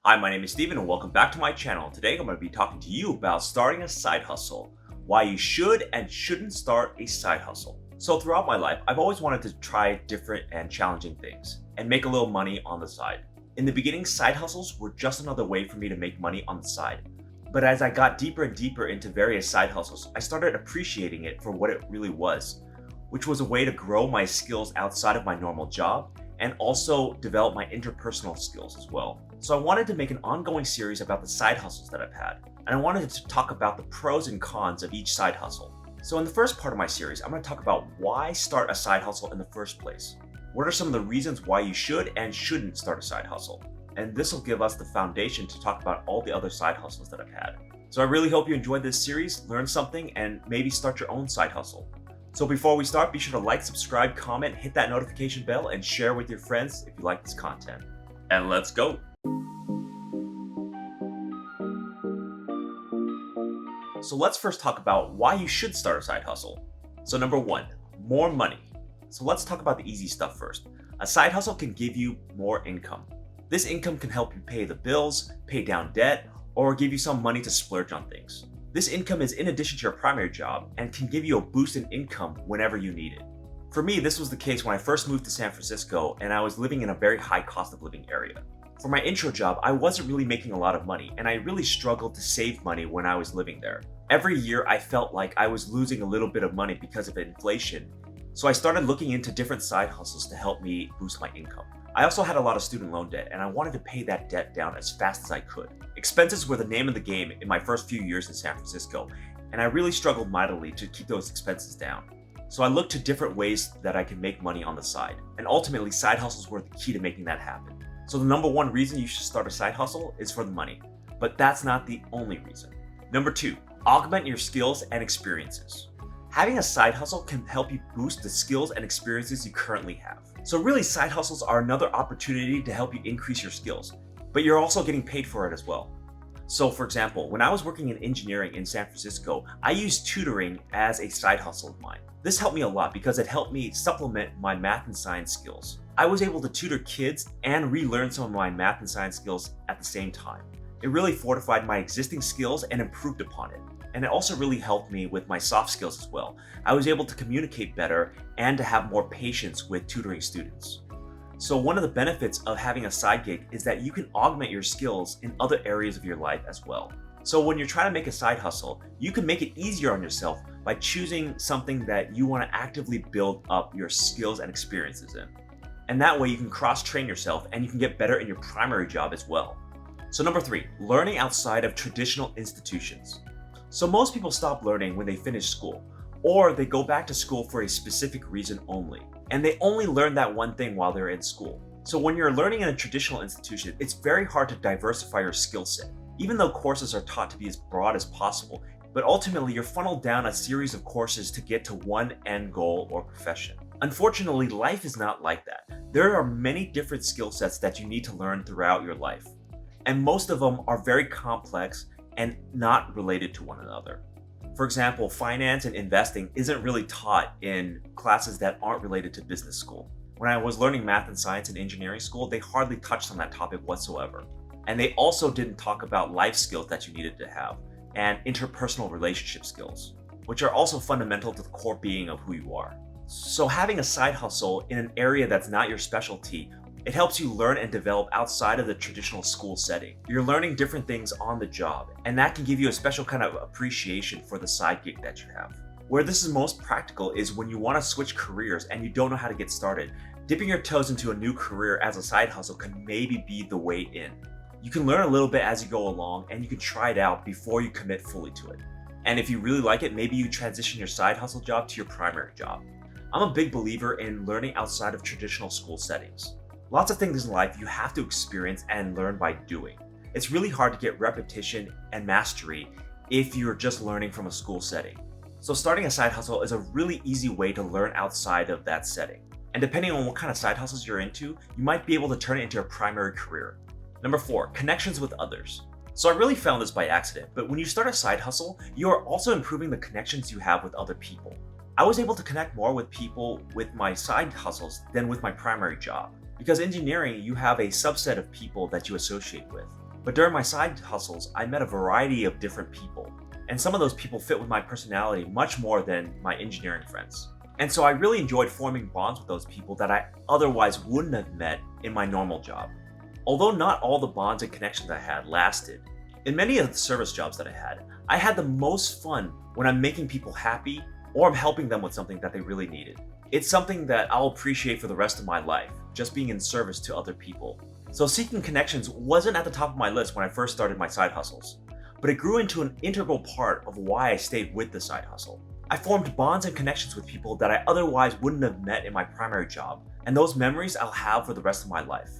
Hi, my name is Steven and welcome back to my channel. Today I'm going to be talking to you about starting a side hustle, why you should and shouldn't start a side hustle. So throughout my life, I've always wanted to try different and challenging things and make a little money on the side. In the beginning, side hustles were just another way for me to make money on the side. But as I got deeper and deeper into various side hustles, I started appreciating it for what it really was, which was a way to grow my skills outside of my normal job and also develop my interpersonal skills as well. So I wanted to make an ongoing series about the side hustles that I've had, and I wanted to talk about the pros and cons of each side hustle. So in the first part of my series, I'm going to talk about why start a side hustle in the first place. What are some of the reasons why you should and shouldn't start a side hustle? And this will give us the foundation to talk about all the other side hustles that I've had. So I really hope you enjoyed this series, learn something, and maybe start your own side hustle. So before we start, be sure to like, subscribe, comment, hit that notification bell, and share with your friends if you like this content. And let's go! So let's first talk about why you should start a side hustle. So number one, more money. So let's talk about the easy stuff first. A side hustle can give you more income. This income can help you pay the bills, pay down debt, or give you some money to splurge on things. This income is in addition to your primary job and can give you a boost in income whenever you need it. For me, this was the case when I first moved to San Francisco and I was living in a very high cost of living area. For my intro job, I wasn't really making a lot of money and I really struggled to save money when I was living there. Every year I felt like I was losing a little bit of money because of inflation, so I started looking into different side hustles to help me boost my income. I also had a lot of student loan debt and I wanted to pay that debt down as fast as I could. Expenses were the name of the game in my first few years in San Francisco, and I really struggled mightily to keep those expenses down. So I looked to different ways that I could make money on the side, and ultimately side hustles were the key to making that happen. So the number one reason you should start a side hustle is for the money, but that's not the only reason. Number two, augment your skills and experiences. Having a side hustle can help you boost the skills and experiences you currently have. So really, side hustles are another opportunity to help you increase your skills, but you're also getting paid for it as well. So for example, when I was working in engineering in San Francisco, I used tutoring as a side hustle of mine. This helped me a lot because it helped me supplement my math and science skills. I was able to tutor kids and relearn some of my math and science skills at the same time. It really fortified my existing skills and improved upon it. And it also really helped me with my soft skills as well. I was able to communicate better and to have more patience with tutoring students. So one of the benefits of having a side gig is that you can augment your skills in other areas of your life as well. So when you're trying to make a side hustle, you can make it easier on yourself by choosing something that you want to actively build up your skills and experiences in. And that way you can cross-train yourself and you can get better in your primary job as well. So number three, learning outside of traditional institutions. So most people stop learning when they finish school, or they go back to school for a specific reason only, and they only learn that one thing while they're in school. So when you're learning in a traditional institution, it's very hard to diversify your skill set, even though courses are taught to be as broad as possible, but ultimately you're funneled down a series of courses to get to one end goal or profession. Unfortunately, life is not like that. There are many different skill sets that you need to learn throughout your life, and most of them are very complex and not related to one another. For example, finance and investing isn't really taught in classes that aren't related to business school. When I was learning math and science in engineering school, they hardly touched on that topic whatsoever. And they also didn't talk about life skills that you needed to have and interpersonal relationship skills, which are also fundamental to the core being of who you are. So having a side hustle in an area that's not your specialty, it helps you learn and develop outside of the traditional school setting. You're learning different things on the job, and that can give you a special kind of appreciation for the side gig that you have. Where this is most practical is when you want to switch careers and you don't know how to get started. Dipping your toes into a new career as a side hustle can maybe be the way in. You can learn a little bit as you go along, and you can try it out before you commit fully to it. And if you really like it, maybe you transition your side hustle job to your primary job. I'm a big believer in learning outside of traditional school settings. Lots of things in life you have to experience and learn by doing. It's really hard to get repetition and mastery if you're just learning from a school setting. So starting a side hustle is a really easy way to learn outside of that setting. And depending on what kind of side hustles you're into, you might be able to turn it into a primary career. Number four, connections with others. So I really found this by accident, but when you start a side hustle, you are also improving the connections you have with other people. I was able to connect more with people with my side hustles than with my primary job. Because engineering, you have a subset of people that you associate with. But during my side hustles, I met a variety of different people. And some of those people fit with my personality much more than my engineering friends. And so I really enjoyed forming bonds with those people that I otherwise wouldn't have met in my normal job. Although not all the bonds and connections I had lasted, in many of the service jobs that I had the most fun when I'm making people happy or I'm helping them with something that they really needed. It's something that I'll appreciate for the rest of my life, just being in service to other people. So seeking connections wasn't at the top of my list when I first started my side hustles, but it grew into an integral part of why I stayed with the side hustle. I formed bonds and connections with people that I otherwise wouldn't have met in my primary job, and those memories I'll have for the rest of my life.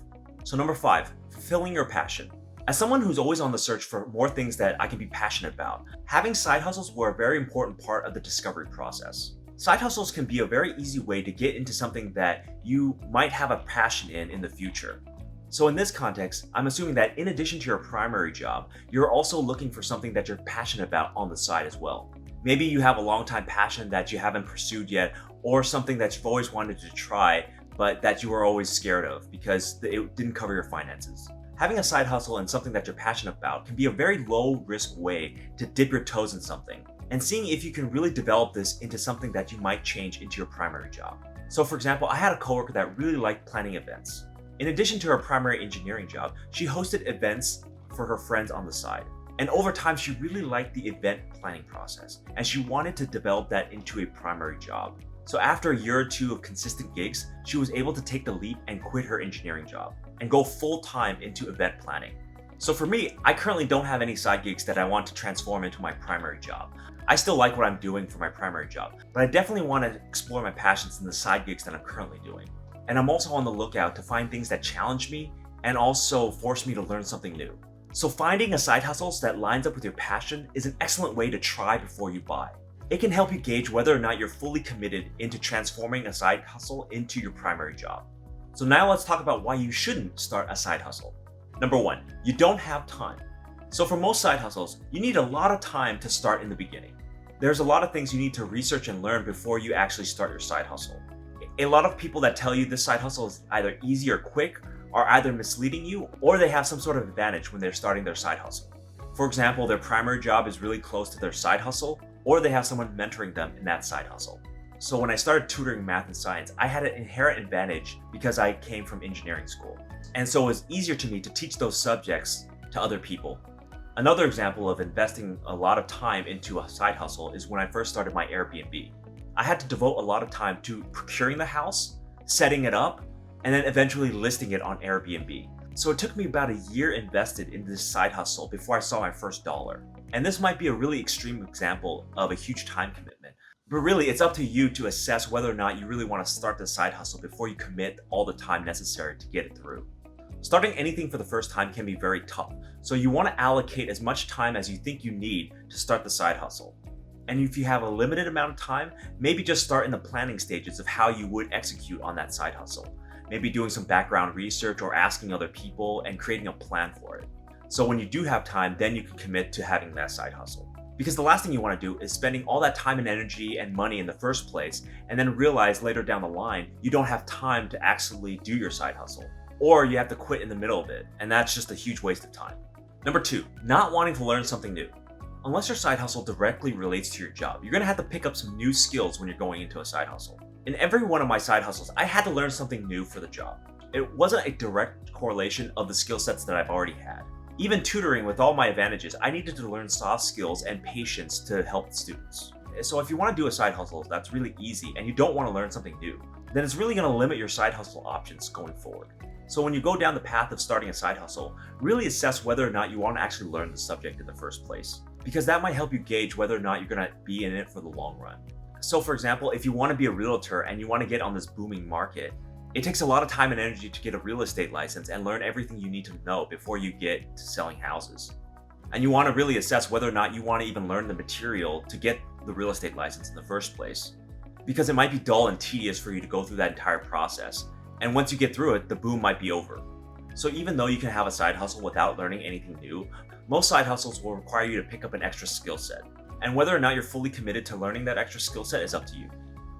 So number 5, fulfilling your passion. As someone who's always on the search for more things that I can be passionate about, having side hustles were a very important part of the discovery process. Side hustles can be a very easy way to get into something that you might have a passion in the future. So in this context, I'm assuming that in addition to your primary job, you're also looking for something that you're passionate about on the side as well. Maybe you have a long-time passion that you haven't pursued yet, or something that you've always wanted to try, but that you were always scared of because it didn't cover your finances. Having a side hustle and something that you're passionate about can be a very low-risk way to dip your toes in something, and seeing if you can really develop this into something that you might change into your primary job. So for example, I had a coworker that really liked planning events. In addition to her primary engineering job, she hosted events for her friends on the side. And over time, she really liked the event planning process, and she wanted to develop that into a primary job. So after a year or two of consistent gigs, she was able to take the leap and quit her engineering job and go full-time into event planning. So for me, I currently don't have any side gigs that I want to transform into my primary job. I still like what I'm doing for my primary job, but I definitely want to explore my passions in the side gigs that I'm currently doing. And I'm also on the lookout to find things that challenge me and also force me to learn something new. So finding a side hustle that lines up with your passion is an excellent way to try before you buy. It can help you gauge whether or not you're fully committed into transforming a side hustle into your primary job. So now let's talk about why you shouldn't start a side hustle. Number 1, you don't have time. So for most side hustles, you need a lot of time to start in the beginning. There's a lot of things you need to research and learn before you actually start your side hustle. A lot of people that tell you this side hustle is either easy or quick are either misleading you or they have some sort of advantage when they're starting their side hustle. For example, their primary job is really close to their side hustle, or they have someone mentoring them in that side hustle. So when I started tutoring math and science, I had an inherent advantage because I came from engineering school. And so it was easier to me to teach those subjects to other people. Another example of investing a lot of time into a side hustle is when I first started my Airbnb. I had to devote a lot of time to procuring the house, setting it up, and then eventually listing it on Airbnb. So it took me about a year invested in this side hustle before I saw my first dollar. And this might be a really extreme example of a huge time commitment, but really it's up to you to assess whether or not you really want to start the side hustle before you commit all the time necessary to get it through. Starting anything for the first time can be very tough, so you want to allocate as much time as you think you need to start the side hustle. And if you have a limited amount of time, maybe just start in the planning stages of how you would execute on that side hustle. Maybe doing some background research or asking other people and creating a plan for it. So when you do have time, then you can commit to having that side hustle. Because the last thing you want to do is spending all that time and energy and money in the first place and then realize later down the line you don't have time to actually do your side hustle. Or you have to quit in the middle of it, and that's just a huge waste of time. Number 2, not wanting to learn something new. Unless your side hustle directly relates to your job, you're going to have to pick up some new skills when you're going into a side hustle. In every one of my side hustles, I had to learn something new for the job. It wasn't a direct correlation of the skill sets that I've already had. Even tutoring with all my advantages, I needed to learn soft skills and patience to help the students. So if you want to do a side hustle that's really easy and you don't want to learn something new, then it's really going to limit your side hustle options going forward. So when you go down the path of starting a side hustle, really assess whether or not you want to actually learn the subject in the first place, because that might help you gauge whether or not you're going to be in it for the long run. So for example, if you want to be a realtor and you want to get on this booming market, it takes a lot of time and energy to get a real estate license and learn everything you need to know before you get to selling houses. And you want to really assess whether or not you want to even learn the material to get the real estate license in the first place, because it might be dull and tedious for you to go through that entire process. And once you get through it, the boom might be over. So even though you can have a side hustle without learning anything new, most side hustles will require you to pick up an extra skill set. And whether or not you're fully committed to learning that extra skill set is up to you.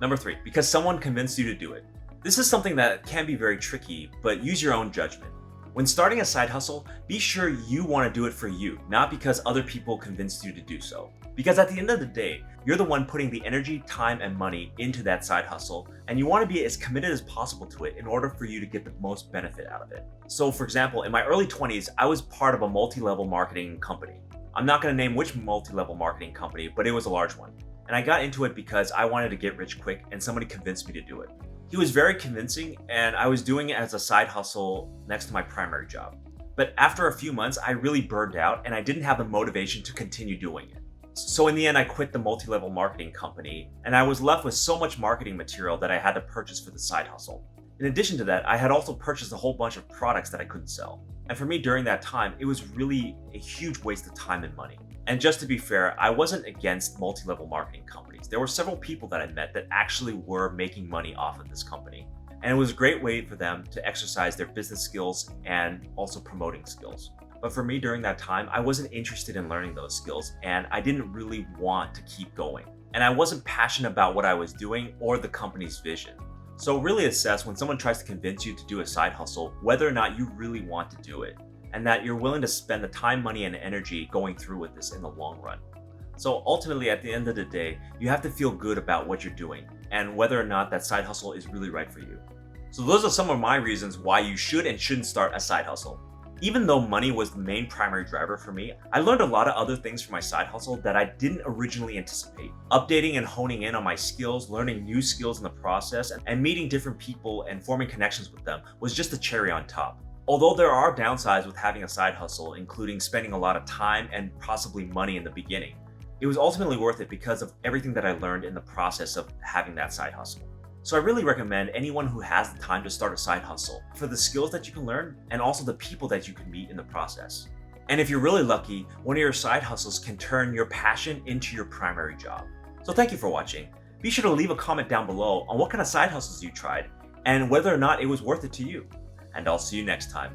Number 3, because someone convinced you to do it. This is something that can be very tricky, but use your own judgment. When starting a side hustle, be sure you want to do it for you, not because other people convinced you to do so. Because at the end of the day, you're the one putting the energy, time, and money into that side hustle, and you want to be as committed as possible to it in order for you to get the most benefit out of it. So for example, in my early 20s, I was part of a multi-level marketing company. I'm not going to name which multi-level marketing company, but it was a large one. And I got into it because I wanted to get rich quick and somebody convinced me to do it. He was very convincing and I was doing it as a side hustle next to my primary job. But after a few months, I really burned out and I didn't have the motivation to continue doing it. So in the end, I quit the multi-level marketing company and I was left with so much marketing material that I had to purchase for the side hustle. In addition to that, I had also purchased a whole bunch of products that I couldn't sell. And for me during that time, it was really a huge waste of time and money. And just to be fair, I wasn't against multi-level marketing companies. There were several people that I met that actually were making money off of this company. And it was a great way for them to exercise their business skills and also promoting skills. But for me during that time, I wasn't interested in learning those skills and I didn't really want to keep going. And I wasn't passionate about what I was doing or the company's vision. So really assess when someone tries to convince you to do a side hustle, whether or not you really want to do it, and that you're willing to spend the time, money, and energy going through with this in the long run. So ultimately, at the end of the day, you have to feel good about what you're doing and whether or not that side hustle is really right for you. So those are some of my reasons why you should and shouldn't start a side hustle. Even though money was the main primary driver for me, I learned a lot of other things from my side hustle that I didn't originally anticipate. Updating and honing in on my skills, learning new skills in the process, and meeting different people and forming connections with them was just the cherry on top. Although there are downsides with having a side hustle, including spending a lot of time and possibly money in the beginning, it was ultimately worth it because of everything that I learned in the process of having that side hustle. So I really recommend anyone who has the time to start a side hustle for the skills that you can learn and also the people that you can meet in the process. And if you're really lucky, one of your side hustles can turn your passion into your primary job. So thank you for watching. Be sure to leave a comment down below on what kind of side hustles you tried and whether or not it was worth it to you. And I'll see you next time.